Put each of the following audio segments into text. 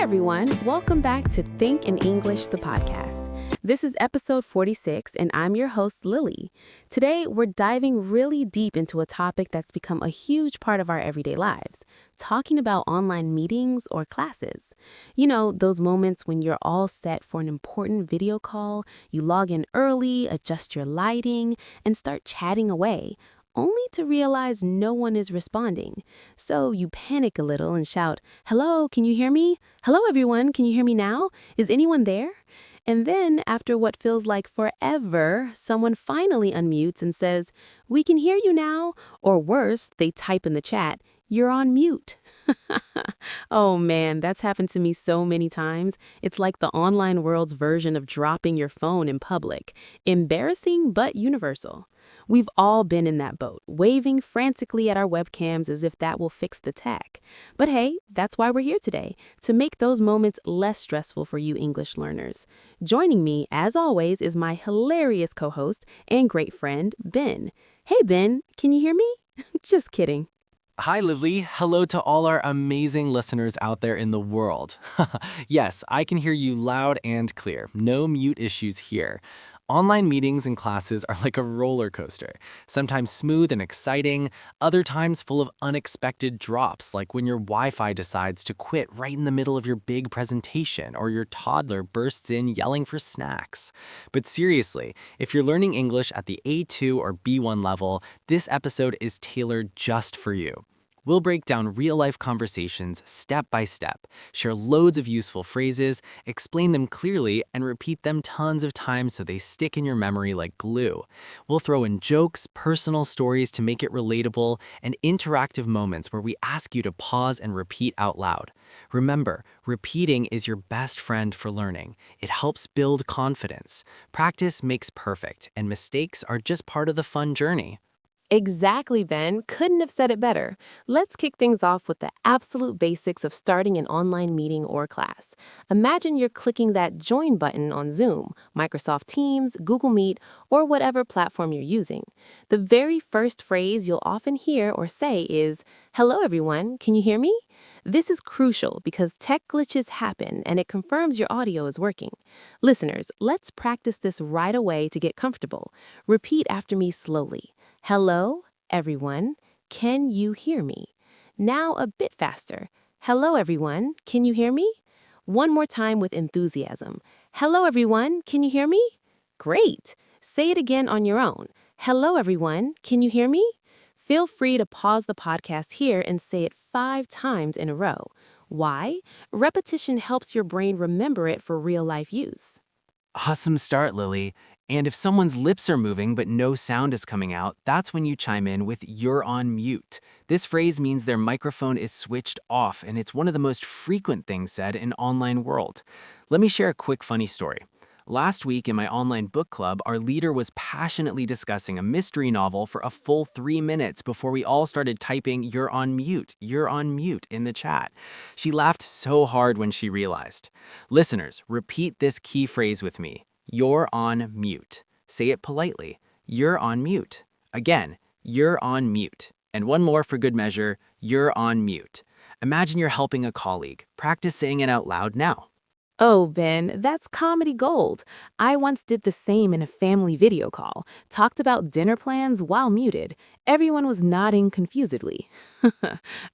everyone. Welcome back to Think in English, the podcast. This is episode 46, and I'm your host, Lily. Today, we're diving really deep into a topic that's become a huge part of our everyday lives, talking about online meetings or classes. You know, those moments when you're all set for an important video call, you log in early, adjust your lighting, and start chatting away, only to realize no one is responding. So you panic a little and shout, "Hello, can you hear me? Hello, everyone, can you hear me now? Is anyone there?" And then, after what feels like forever, someone finally unmutes and says, "We can hear you now." Or worse, they type in the chat, "You're on mute." Oh man, that's happened to me so many times. It's like the online world's version of dropping your phone in public. Embarrassing, but universal. We've all been in that boat, waving frantically at our webcams as if that will fix the tech. But hey, that's why we're here today, to make those moments less stressful for you English learners. Joining me, as always, is my hilarious co-host and great friend, Ben. Hey Ben, can you hear me? Just kidding. Hi, Lively. Hello to all our amazing listeners out there in the world. Yes, I can hear you loud and clear. No mute issues here. Online meetings and classes are like a roller coaster, sometimes smooth and exciting, other times full of unexpected drops, like when your Wi-Fi decides to quit right in the middle of your big presentation, or your toddler bursts in yelling for snacks. But seriously, if you're learning English at the A2 or B1 level, this episode is tailored just for you. We'll break down real-life conversations step by step, share loads of useful phrases, explain them clearly, and repeat them tons of times so they stick in your memory like glue. We'll throw in jokes, personal stories to make it relatable, and interactive moments where we ask you to pause and repeat out loud. Remember, repeating is your best friend for learning. It helps build confidence. Practice makes perfect, and mistakes are just part of the fun journey. Exactly, Ben. Couldn't have said it better. Let's kick things off with the absolute basics of starting an online meeting or class. Imagine you're clicking that join button on Zoom, Microsoft Teams, Google Meet, or whatever platform you're using. The very first phrase you'll often hear or say is, "Hello, everyone. Can you hear me?" This is crucial because tech glitches happen and it confirms your audio is working. Listeners, let's practice this right away to get comfortable. Repeat after me slowly. Hello, everyone. Can you hear me? Now a bit faster. Hello, everyone. Can you hear me? One more time with enthusiasm. Hello, everyone. Can you hear me? Great. Say it again on your own. Hello, everyone. Can you hear me? Feel free to pause the podcast here and say it 5 times in a row. Why? Repetition helps your brain remember it for real-life use. Awesome start, Lily. And if someone's lips are moving but no sound is coming out, that's when you chime in with "you're on mute." This phrase means their microphone is switched off, and it's one of the most frequent things said in online world. Let me share a quick funny story. Last week in my online book club, our leader was passionately discussing a mystery novel for a full 3 minutes before we all started typing "you're on mute" in the chat. She laughed so hard when she realized. Listeners, repeat this key phrase with me. You're on mute. Say it politely. You're on mute. Again, you're on mute. And one more for good measure, you're on mute. Imagine you're helping a colleague. Practice saying it out loud now. Oh, Ben, that's comedy gold. I once did the same in a family video call, talked about dinner plans while muted. Everyone was nodding confusedly.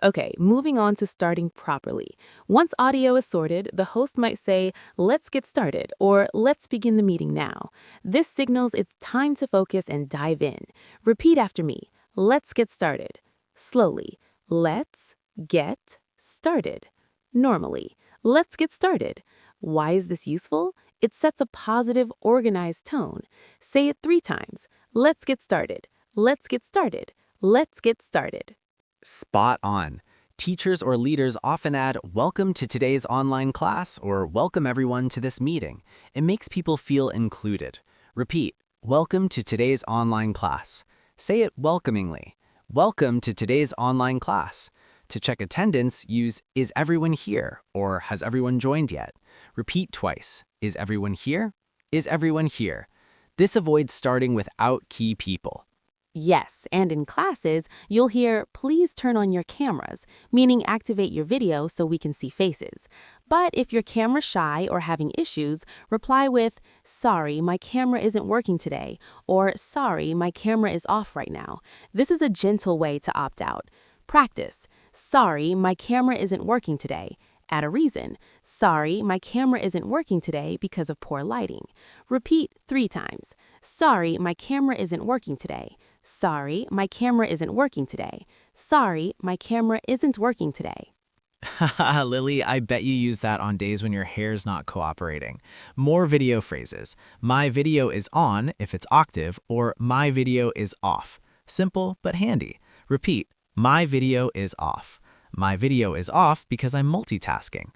Okay, moving on to starting properly. Once audio is sorted, the host might say, "Let's get started," or "Let's begin the meeting now." This signals it's time to focus and dive in. Repeat after me. Let's get started. Slowly. Let's get started. Normally. Let's get started. Why is this useful? It sets a positive, organized tone. Say it 3 times. Let's get started. Let's get started. Let's get started. Spot on. Teachers or leaders often add "welcome to today's online class" or "welcome everyone to this meeting." It makes people feel included. Repeat, "welcome to today's online class." Say it welcomingly. "Welcome to today's online class." To check attendance, use "is everyone here?" or "has everyone joined yet?" Repeat twice. Is everyone here? Is everyone here? This avoids starting without key people. Yes, and in classes, you'll hear, please turn on your cameras, meaning activate your video so we can see faces. But if you're camera shy or having issues, reply with, sorry, my camera isn't working today, or sorry, my camera is off right now. This is a gentle way to opt out. Practice, sorry, my camera isn't working today. Add a reason, sorry, my camera isn't working today because of poor lighting. Repeat 3 times. Sorry, my camera isn't working today. Sorry, my camera isn't working today. Sorry, my camera isn't working today. Haha, Lily, I bet you use that on days when your hair's not cooperating. More video phrases. My video is on if it's octave, or my video is off. Simple but handy. Repeat, my video is off. My video is off because I'm multitasking.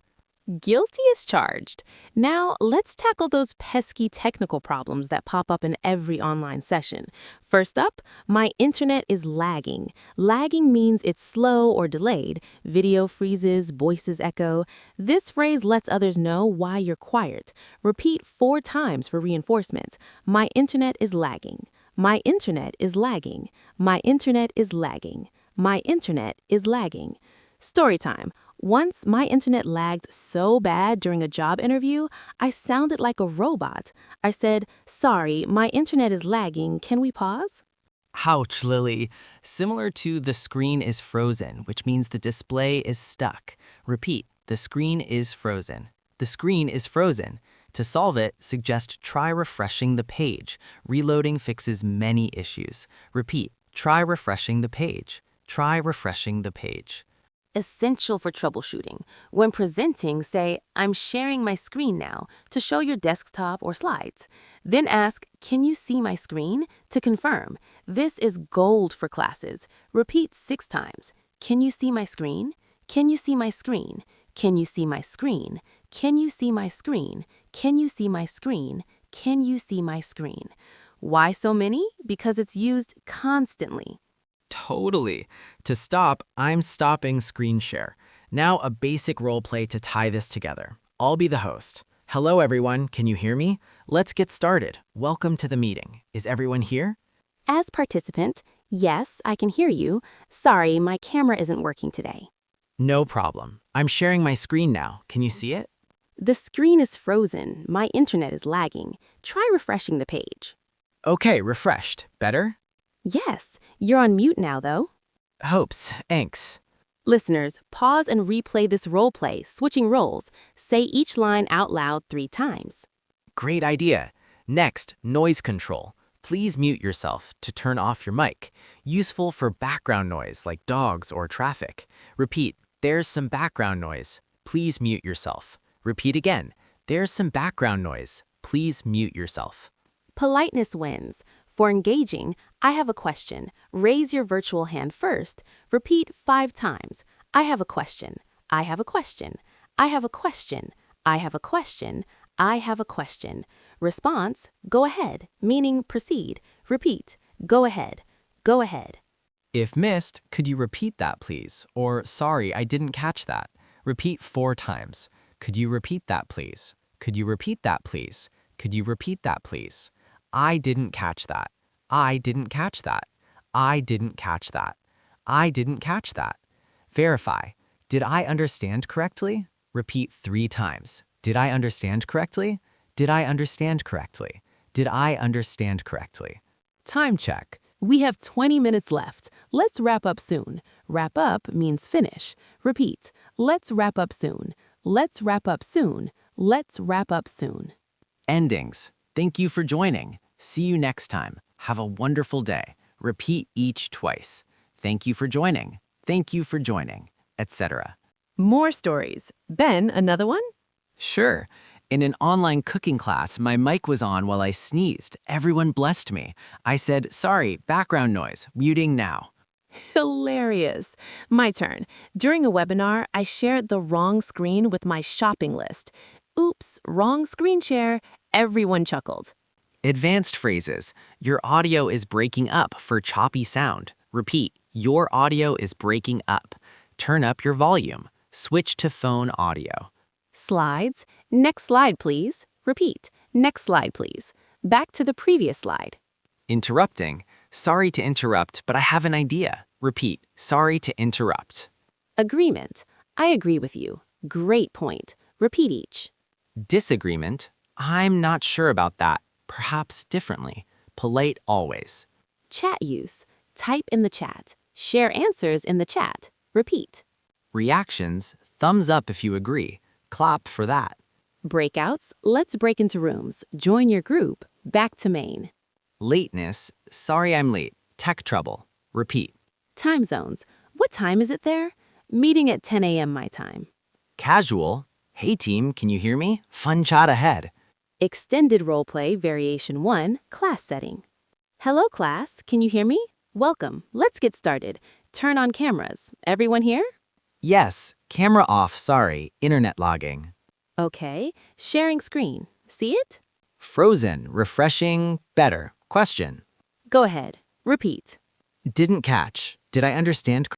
Guilty as charged. Now, let's tackle those pesky technical problems that pop up in every online session. First up, my internet is lagging. Lagging means it's slow or delayed. Video freezes, voices echo. This phrase lets others know why you're quiet. Repeat 4 times for reinforcement. My internet is lagging. My internet is lagging. My internet is lagging. My internet is lagging. Story time. Once my internet lagged so bad during a job interview, I sounded like a robot. I said, sorry, my internet is lagging. Can we pause? Ouch, Lily. Similar to the screen is frozen, which means the display is stuck. Repeat, the screen is frozen. The screen is frozen. To solve it, suggest try refreshing the page. Reloading fixes many issues. Repeat, try refreshing the page. Try refreshing the page. Essential for troubleshooting. When presenting, say, I'm sharing my screen now to show your desktop or slides. Then ask, can you see my screen? To confirm. This is gold for classes. Repeat 6 times. Can you see my screen? Can you see my screen? Can you see my screen? Can you see my screen? Can you see my screen? Can you see my screen? Why so many? Because it's used constantly. Totally. To stop, I'm stopping screen share. Now a basic role play to tie this together. I'll be the host. Hello everyone, can you hear me? Let's get started. Welcome to the meeting. Is everyone here? As participant, yes, I can hear you. Sorry, my camera isn't working today. No problem. I'm sharing my screen now. Can you see it? The screen is frozen. My internet is lagging. Try refreshing the page. Okay, refreshed. Better? Yes, you're on mute now, though. Hopes, thanks. Listeners, pause and replay this role play, switching roles. Say each line out loud 3 times. Great idea. Next, noise control. Please mute yourself to turn off your mic. Useful for background noise like dogs or traffic. Repeat, there's some background noise. Please mute yourself. Repeat again, there's some background noise. Please mute yourself. Politeness wins. For engaging, I have a question. Raise your virtual hand first. Repeat 5 times. I have a question. I have a question. I have a question. I have a question. I have a question. Response, go ahead, meaning proceed. Repeat, go ahead. Go ahead. If missed, could you repeat that please? Or sorry, I didn't catch that. Repeat 4 times. Could you repeat that please? Could you repeat that please? Could you repeat that please? I didn't catch that. I didn't catch that. I didn't catch that. I didn't catch that. Verify. Did I understand correctly? Repeat 3 times. Did I understand correctly? Did I understand correctly? Did I understand correctly? Time check. We have 20 minutes left. Let's wrap up soon. Wrap up means finish. Repeat. Let's wrap up soon. Let's wrap up soon. Let's wrap up soon. Endings. Thank you for joining. See you next time. Have a wonderful day. Repeat each twice. Thank you for joining. Thank you for joining, etc. More stories. Ben, another one? Sure. In an online cooking class, my mic was on while I sneezed. Everyone blessed me. I said, sorry, background noise, muting now. Hilarious. My turn. During a webinar, I shared the wrong screen with my shopping list. Oops, wrong screen share. Everyone chuckled. Advanced phrases. Your audio is breaking up for choppy sound. Repeat, your audio is breaking up. Turn up your volume. Switch to phone audio. Slides. Next slide, please. Repeat. Next slide, please. Back to the previous slide. Interrupting. Sorry to interrupt, but I have an idea. Repeat. Sorry to interrupt. Agreement. I agree with you. Great point. Repeat each. Disagreement. I'm not sure about that. Perhaps differently. Polite always. Chat use. Type in the chat. Share answers in the chat. Repeat. Reactions. Thumbs up if you agree. Clap for that. Breakouts. Let's break into rooms. Join your group. Back to main. Lateness. Sorry I'm late. Tech trouble. Repeat. Time zones. What time is it there? Meeting at 10 a.m. my time. Casual. Hey team, can you hear me? Fun chat ahead. Extended roleplay variation 1, class setting. Hello class, can you hear me? Welcome. Let's get started. Turn on cameras. Everyone here? Yes, camera off, sorry. Internet logging. Okay. Sharing screen. See it? Frozen, refreshing, better. Question. Go ahead. Repeat. Didn't catch. Did I understand?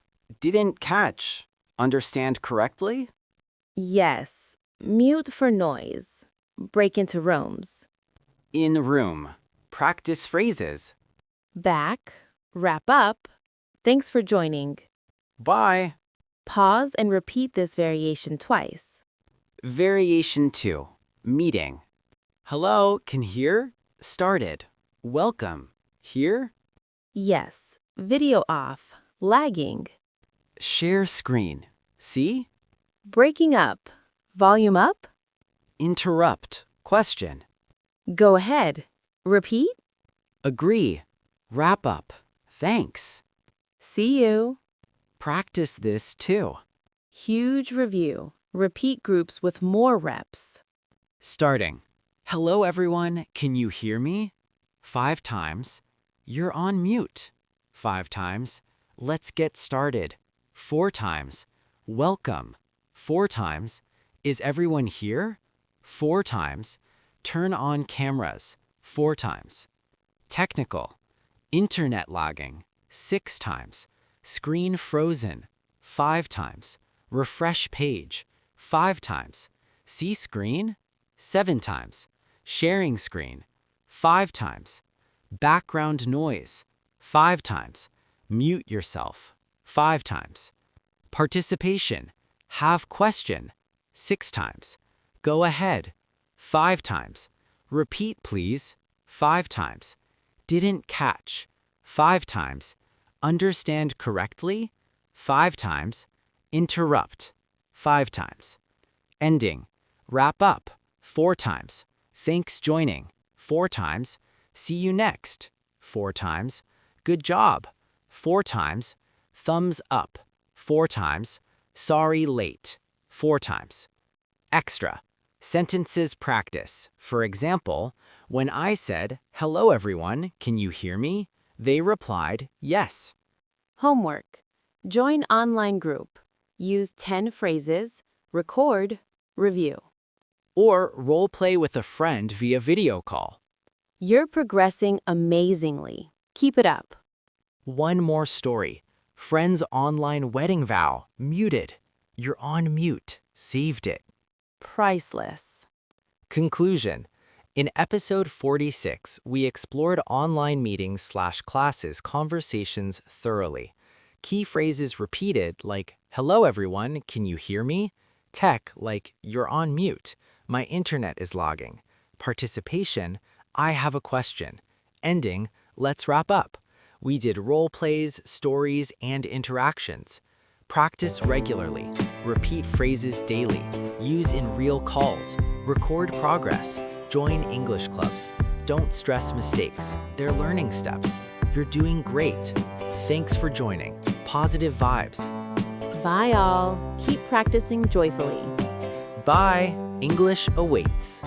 Didn't catch. Understand correctly? Yes. Mute for noise. Break into rooms. In room. Practice phrases. Back. Wrap up. Thanks for joining. Bye. Pause and repeat this variation twice. Variation 2. Meeting. Hello, can hear? Started. Welcome. Here? Yes. Video off. Lagging. Share screen. See? Breaking up. Volume up. Interrupt. Question. Go ahead. Repeat. Agree. Wrap up. Thanks. See you. Practice this too. Huge review. Repeat groups with more reps. Starting. Hello everyone, can you hear me? 5 times. You're on mute. 5 times. Let's get started. 4 times. Welcome. 4 times. Is everyone here? 4 times. Turn on cameras. 4 times. Technical. Internet logging. 6 times. Screen frozen. 5 times. Refresh page. 5 times. See screen? 7 times. Sharing screen. 5 times. Background noise. 5 times. Mute yourself. 5 times. Participation. Have question. 6 times. Go ahead. 5 times. Repeat please. 5 times. Didn't catch. 5 times. Understand correctly. 5 times. Interrupt. 5 times. Ending. Wrap up. 4 times. Thanks joining. 4 times. See you next. 4 times. Good job. 4 times. Thumbs up. 4 times. Sorry late. 4 times. Extra. Sentences practice. For example, when I said, "Hello everyone, can you hear me?" They replied, "Yes." Homework. Join online group. Use 10 phrases. Record. Review. Or role play with a friend via video call. You're progressing amazingly. Keep it up. One more story. Friend's online wedding vow. Muted. You're on mute. Saved it. Priceless. Conclusion. In episode 46, we explored online meetings/classes conversations thoroughly. Key phrases repeated like, "Hello everyone, can you hear me?" Tech like, "You're on mute. My internet is logging." Participation, "I have a question." Ending, "Let's wrap up." We did role plays, stories, and interactions. Practice regularly. Repeat phrases daily. Use in real calls. Record progress. Join English clubs. Don't stress mistakes. They're learning steps. You're doing great. Thanks for joining. Positive vibes. Bye all. Keep practicing joyfully. Bye. English awaits.